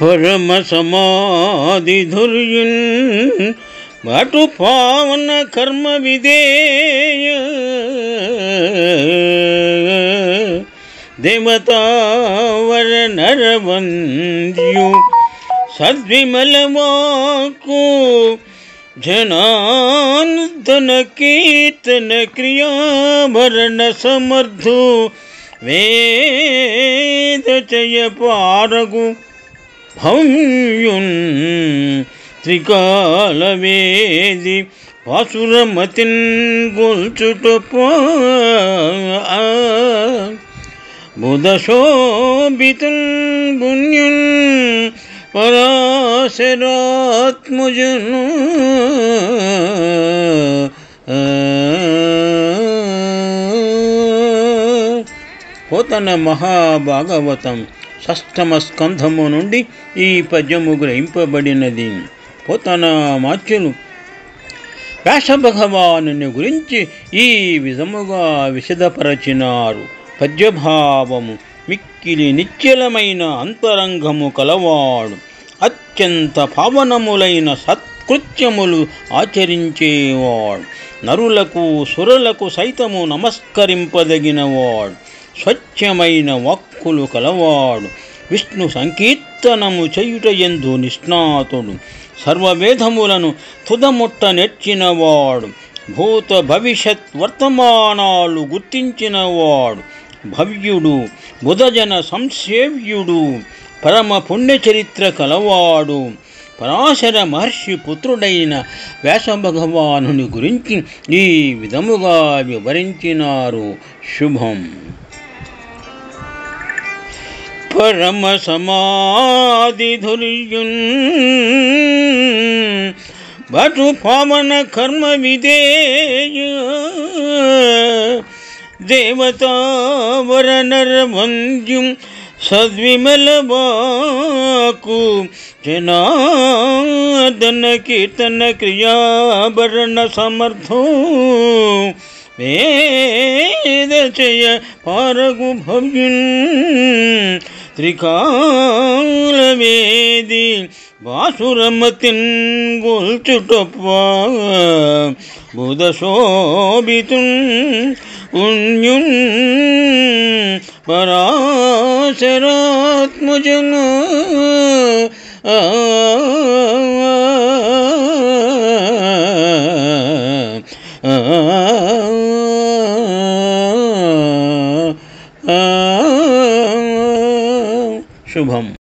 परम समाधि धुर्युन् बाटु पावन कर्म विधेय देवता वर नर वंद्यु सद्विमल वाकु जनार्दन कीर्तन क्रिया भरण समर्थु वेद चय पारगु भव्युन् त्रिकाल वेदि वासुरमतिन् गोल्चुटपा बुधशोभितुन् पुण्युन् पराशरात्मजनु పోతన మహాభాగవతం షష్టమ స్కంధము నుండి ఈ పద్యము గ్రహింపబడినది. పోతన మాచ్యులు వ్యాస భగవానుని గురించి ఈ విధముగా విశదపరచినారు. పద్యభావము మిక్కిలి నిశ్చలమైన అంతరంగము కలవాడు, అత్యంత పావనములైన సత్కృత్యములు ఆచరించేవాడు, నరులకు సురులకు సైతము నమస్కరింపదగినవాడు, స్వచ్ఛమైన వాక్కులు కలవాడు, విష్ణు సంకీర్తనము చేయుటయందు నిష్ణాతుడు, సర్వవేదములను తుదముట్ట నెర్చినవాడు, భూత భవిష్యత్ వర్తమానాలు గుర్తించినవాడు, భవ్యుడు, బుధజన సంసేవ్యుడు, పరమ పుణ్యచరిత్ర కలవాడు, పరాశర మహర్షి పుత్రుడైన వ్యాస భగవానుని గురించి ఈ విధముగా వివరించినారు. శుభం. పరమ సమాధి ధుర్యున్ బటు పావన కర్మ విధేయ దేవతా వర నర వంద్యుం సద్విమల వాకు జనార్దన కీర్తన క్రియాభరణ సమర్థో వేద చయ పారగు భవ్యున్ త్రికాల వేది వాసురమతిన్ గోల్చుటప్పా బుధశోభితున్ పుణ్యున్ పరాశరాత్మజను శుభం.